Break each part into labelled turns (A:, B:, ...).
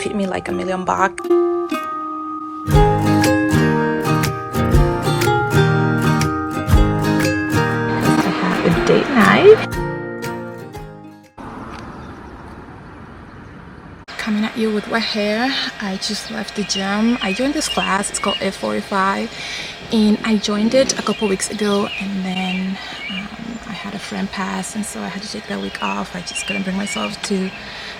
A: fit me like $1,000,000. I have a date night. Coming at you with wet hair. I just left the gym. I joined this class. It's called F45, and I joined it a couple weeks ago, and then I had a friend pass, and so I had to take that week off. I just couldn't bring myself to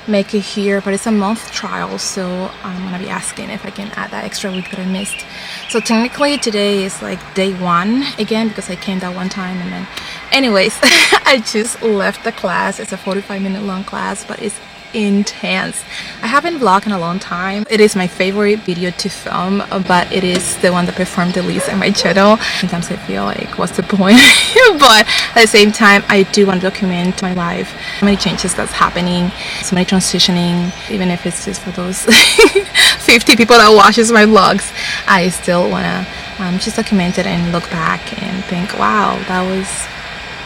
A: make it here, but it's a month trial, so I'm gonna be asking if I can add that extra week that I missed. So technically today is like day one again, because I came that one time, and then anyways I just left the class. It's a 45-minute long class, but it's intense. I haven't vlogged in a long time. It is my favorite video to film, but it is the one that performed the least on my channel. Sometimes I feel like, what's the point? But at the same time, I do want to document my life, so many changes that's happening, so many transitioning. Even if it's just for those 50 people that watches my vlogs, I still want to just document it and look back and think, wow, that was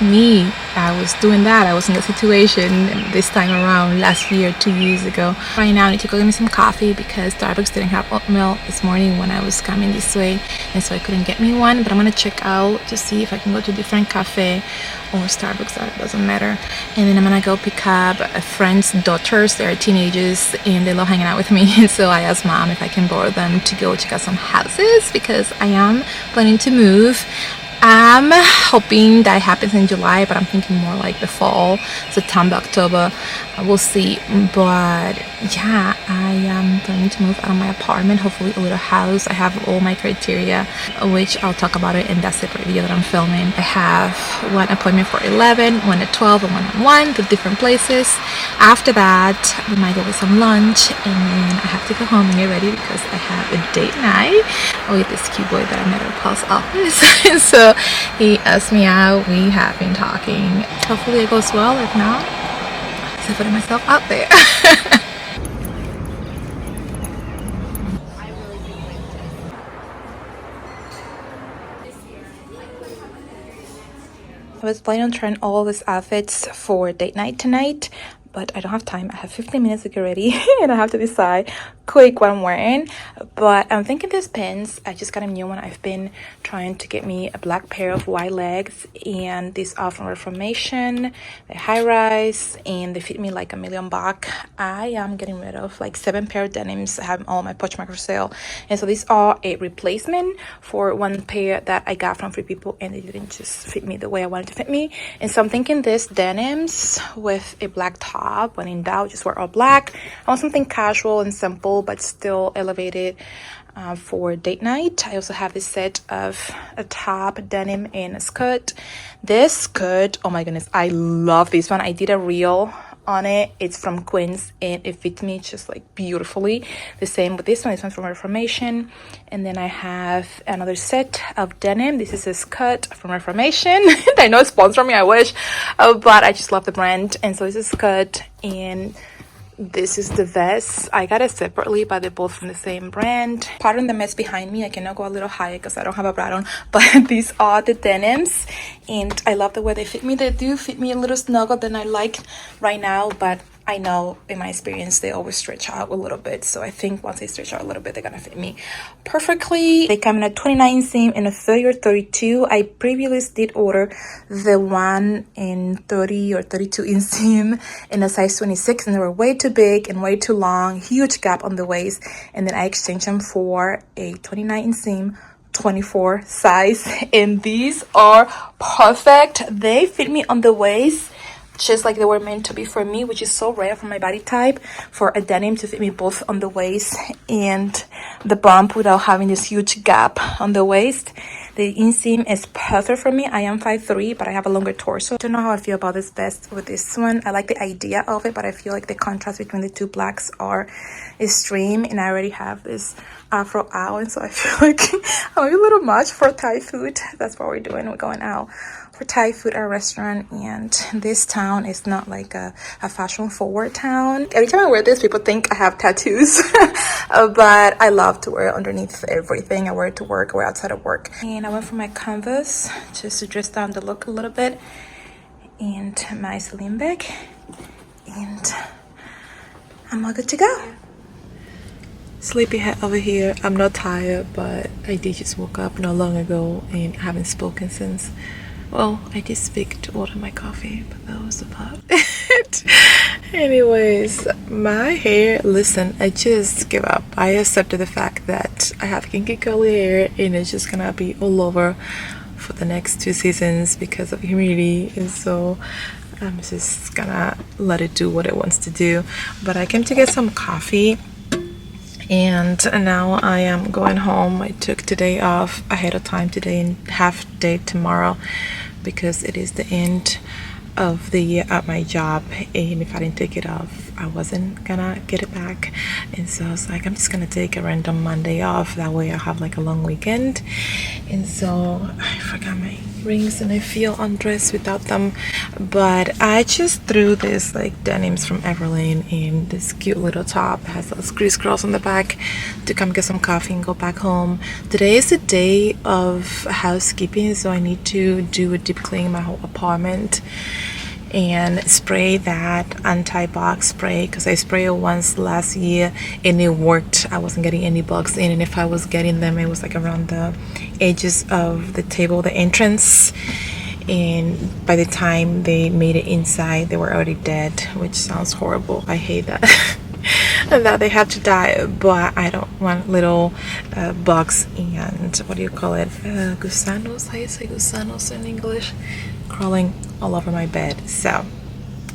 A: me. I was doing that. I was in the situation this time around last year, 2 years ago. Right now I need to go get me some coffee because Starbucks didn't have oatmeal this morning when I was coming this way, and so I couldn't get me one. But I'm gonna check out to see if I can go to a different cafe or Starbucks. That doesn't matter. And then I'm gonna go pick up a friend's daughters. They're teenagers and they love hanging out with me, and so I asked mom if I can borrow them to go check out some houses because I am planning to move. I'm hoping that happens in July, but I'm thinking more like the fall, September, October. We'll see. But yeah, I am planning to move out of my apartment, hopefully a little house. I have all my criteria, which I'll talk about it in that separate video that I'm filming. I have one appointment for 11, one at 12, and one at 1 to different places. After that, we might go get some lunch, and then I have to go home and get ready because I have a date night with this cute boy that I met at Paul's office. So he asked me out. We have been talking. Hopefully it goes well. If not, I'm putting myself out there. I was planning on trying all of these outfits for date night tonight, but I don't have time. I have 15 minutes to get ready and I have to decide quick what I'm wearing. But I'm thinking these pants, I just got a new one. I've been trying to get me a black pair of white legs, and these are from Reformation. They're high rise and they fit me like $1,000,000. I am getting rid of like 7 pair of denims. I have all my Poshmark for sale, and so these are a replacement for 1 pair that I got from Free People, and they didn't just fit me the way I wanted to fit me. And so I'm thinking this denims with a black top. When in doubt, just wear all black. I want something casual and simple but still elevated for date night. I also have this set of a top, denim, and a skirt. This skirt, oh my goodness, I love this one. I did a reel on it. It's from Quince and it fits me just like beautifully. The same with this one. This one's from Reformation. And then I have another set of denim. This is a skirt from Reformation. I know it's sponsored me, I wish, but I just love the brand. And so this is a skirt, and this is the vest. I got it separately, but they're both from the same brand. Pardon the mess behind me. I cannot go a little higher because I don't have a bra on, but these are the denims, and I love the way they fit me. They do fit me a little snugger than I like right now, but I know in my experience they always stretch out a little bit, so I think once they stretch out a little bit, they're gonna fit me perfectly. They come in a 29 inch and a 30 or 32. I previously did order the one in 30 or 32 inch in a size 26, and they were way too big and way too long, huge gap on the waist, and then I exchanged them for a 29 inch 24 size, and these are perfect. They fit me on the waist just like they were meant to be for me, which is so rare for my body type, for a denim to fit me both on the waist and the bump without having this huge gap on the waist. The inseam is perfect for me. I am 5'3", but I have a longer torso. I don't know how I feel about this vest with this one. I like the idea of it, but I feel like the contrast between the two blacks are extreme, and I already have this afro out, and so I feel like I'm a little much for Thai food. That's what we're doing. We're going out for Thai food at a restaurant, and this town is not like a fashion forward town. Every time I wear this, people think I have tattoos, but I love to wear it underneath everything. I wear it to work, I wear it outside of work. And I went for my Converse just to dress down the look a little bit, and my slim bag, and I'm all good to go. Sleepyhead over here. I'm not tired, but I did just woke up not long ago and I haven't spoken since. Well, I did speak to order my coffee, but that was about it. Anyways, my hair, listen, I just give up. I accepted the fact that I have kinky curly hair and it's just gonna be all over for the next 2 seasons because of humidity, and so I'm just gonna let it do what it wants to do. But I came to get some coffee and now I am going home. I took today off ahead of time today and half day tomorrow because it is the end of the year at my job, and if I didn't take it off I wasn't gonna get it back, and so I was like, I'm just gonna take a random Monday off, that way I'll have like a long weekend. And so I forgot my rings and I feel undressed without them, but I just threw this like denims from Everlane in this cute little top. It has those crisscross on the back to come get some coffee and go back home. Today is the day of housekeeping, so I need to do a deep clean in my whole apartment and spray that anti-bug spray because I sprayed it once last year and it worked. I wasn't getting any bugs in, and if I was getting them it was like around the edges of the table, the entrance, and by the time they made it inside they were already dead, which sounds horrible. I hate that. And that they have to die, but I don't want little bugs and what do you call it, gusanos, how do you say gusanos in English, crawling all over my bed. So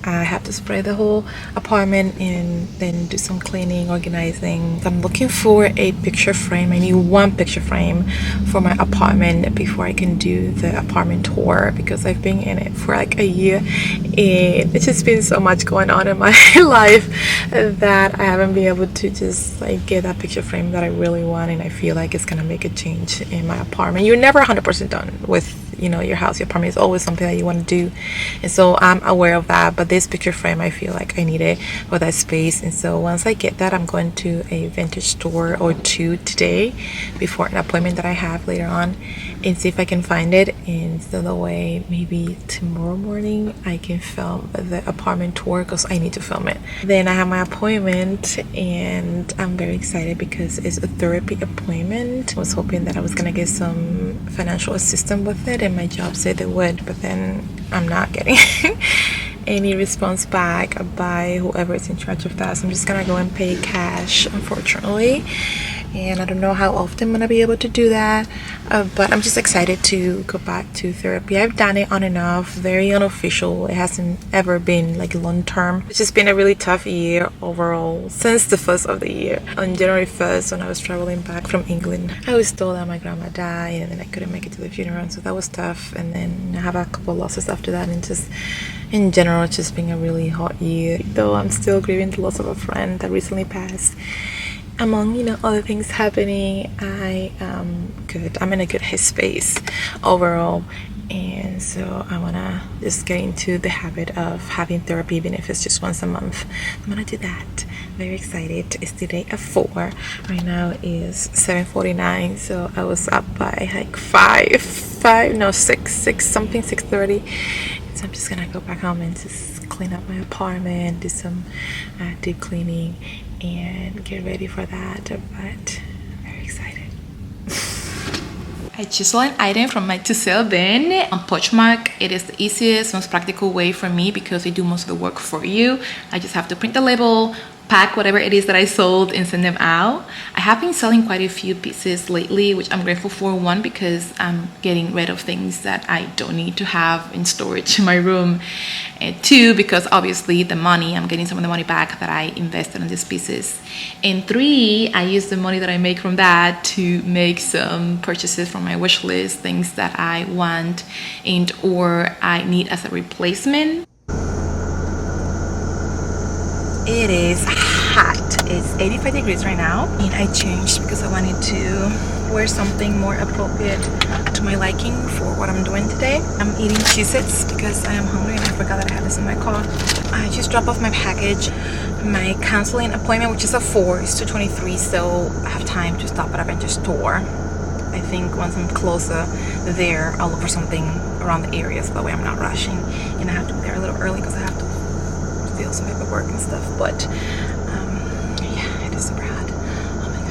A: I have to spray the whole apartment and then do some cleaning, organizing. I'm looking for a picture frame. I need one picture frame for my apartment before I can do the apartment tour because I've been in it for like a year and it's just been so much going on in my life that I haven't been able to just like get that picture frame that I really want, and I feel like it's gonna make a change in my apartment. You're never 100% done with, you know, your house, your apartment is always something that you want to do, and so I'm aware of that. But this picture frame, I feel like I need it for that space, and so once I get that, I'm going to a vintage store or two today before an appointment that I have later on and see if I can find it, and so the way maybe tomorrow morning I can film the apartment tour because I need to film it. Then I have my appointment and I'm very excited because it's a therapy appointment. I was hoping that I was gonna get some financial assistance with it, and my job said they would, but then I'm not getting any response back by whoever is in charge of that, so I'm just gonna go and pay cash, unfortunately, and I don't know how often I'm gonna be able to do that, but I'm just excited to go back to therapy. I've done it on and off, very unofficial. It hasn't ever been like long term. It's just been a really tough year overall since the first of the year. On January 1st, when I was traveling back from England, I was told that my grandma died and then I couldn't make it to the funeral, so that was tough. And then I have a couple of losses after that, and just in general it's just been a really hot year, though I'm still grieving the loss of a friend that recently passed. Among, you know, other things happening, I am good. I'm in a good headspace overall, and so I wanna just get into the habit of having therapy, even if it's just once a month. I'm gonna do that. Very excited. It's today at 4. Right now is 7:49, so I was up by like 6 something, 6:30. So I'm just gonna go back home and just clean up my apartment, do some deep cleaning, and get ready for that. But very excited. I just saw an item from my to sale bin on Poshmark. It is the easiest, most practical way for me because they do most of the work for you. I just have to print the label, pack whatever it is that I sold, and send them out. I have been selling quite a few pieces lately, which I'm grateful for. One, because I'm getting rid of things that I don't need to have in storage in my room, and 2, because obviously the money, I'm getting some of the money back that I invested in these pieces, and 3, I use the money that I make from that to make some purchases from my wish list, things that I want and or I need as a replacement. It is hot. It's 85 degrees right now, and I changed because I wanted to wear something more appropriate to my liking for what I'm doing today. I'm eating Cheez-Its because I am hungry and I forgot that I had this in my car. I just dropped off my package. My counseling appointment, which is at 4, is 2:23, so I have time to stop at a vintage store. I think once I'm closer there, I'll look for something around the area so that way I'm not rushing, and I have to be there a little early because I have to deal some paperwork and stuff. But yeah, it is super hot. Oh my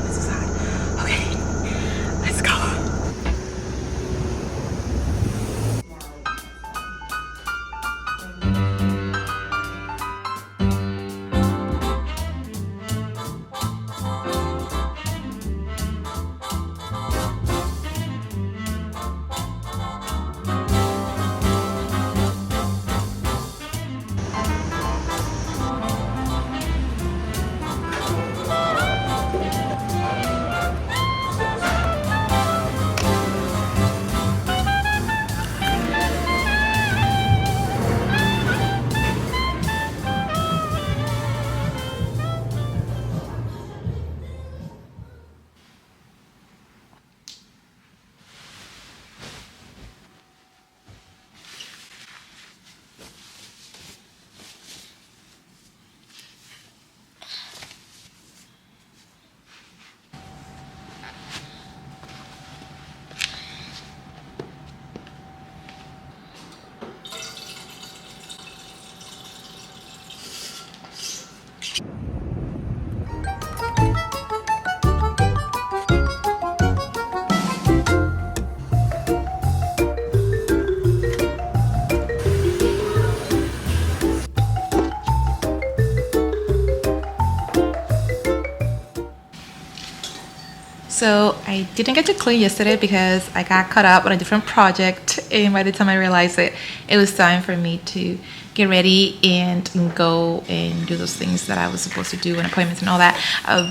A: So I didn't get to clean yesterday because I got caught up on a different project, and by the time I realized it was time for me to get ready and go and do those things that I was supposed to do and appointments and all that.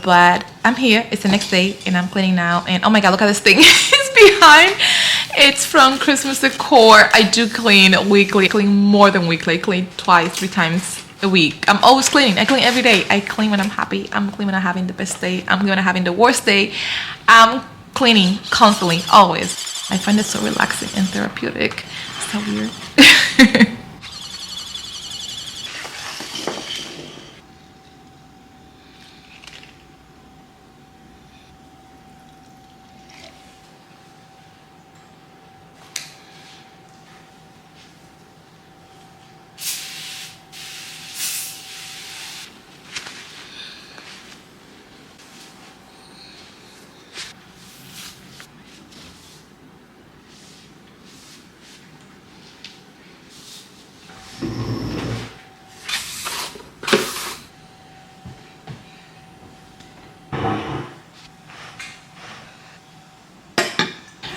A: But I'm here. It's the next day and I'm cleaning now. And oh my god, look at this thing. It's behind. It's from Christmas decor. I do clean weekly. I clean more than weekly. I clean twice, 3 times a week. I'm always cleaning. I clean every day. I clean when I'm happy. I'm clean when I'm having the best day. I'm clean when I'm having the worst day. I'm cleaning constantly, always. I find it so relaxing and therapeutic. It's so weird.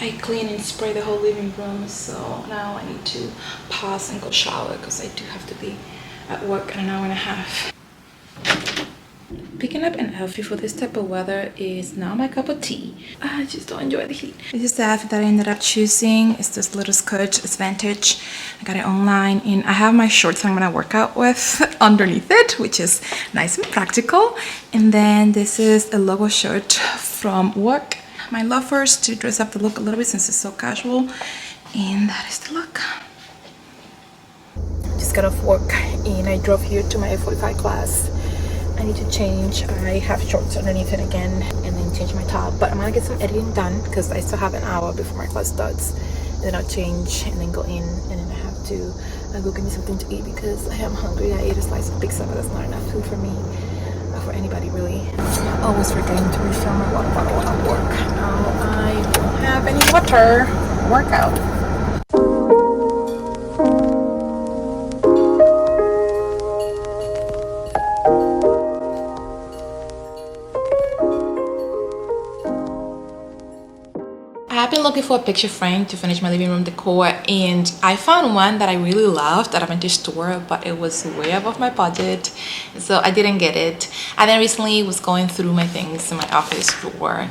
A: I clean and spray the whole living room, so now I need to pause and go shower because I do have to be at work in an hour and a half. Picking up an outfit for this type of weather is not my cup of tea. I just don't enjoy the heat. This is the outfit that I ended up choosing. It's this little skirt. It's vintage. I got it online, and I have my shorts I'm gonna work out with underneath it, which is nice and practical. And then this is a logo shirt from work. My loafers to dress up the look a little bit since it's so casual, and that is the look. Just got off work and I drove here to my F45 class. I need to change. I have shorts underneath it again and then change my top, but I'm gonna get some editing done because I still have an hour before my class starts. Then I'll change and then go in, and then I have to go get me something to eat because I am hungry. I ate a slice of pizza, but that's not enough food for me. For anybody really. Always forgetting to refill my water bottle at work. Now I don't have any water. Workout. I've been looking for a picture frame to finish my living room decor, and I found one that I really loved at a vintage store, but it was way above my budget, so I didn't get it. I then recently was going through my things in my office drawer,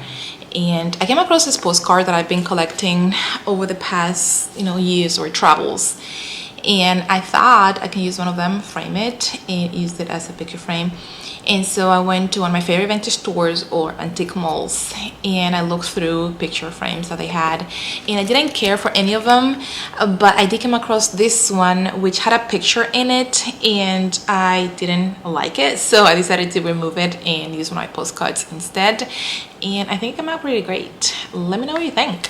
A: and I came across this postcard that I've been collecting over the past years or travels, and I thought I can use one of them, frame it, and use it as a picture frame. And so I went to one of my favorite vintage stores or antique malls, and I looked through picture frames that they had, and I didn't care for any of them, but I did come across this one which had a picture in it, and I didn't like it, so I decided to remove it and use one of my postcards instead, and I think it came out pretty great. Let me know what you think.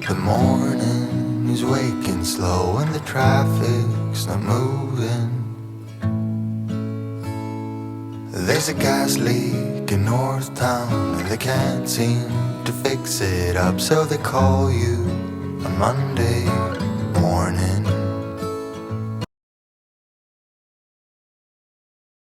B: The morning is waking slow and the traffic's not moving. There's a gas leak in North Town and they can't seem to fix it up, so they call you on Monday morning.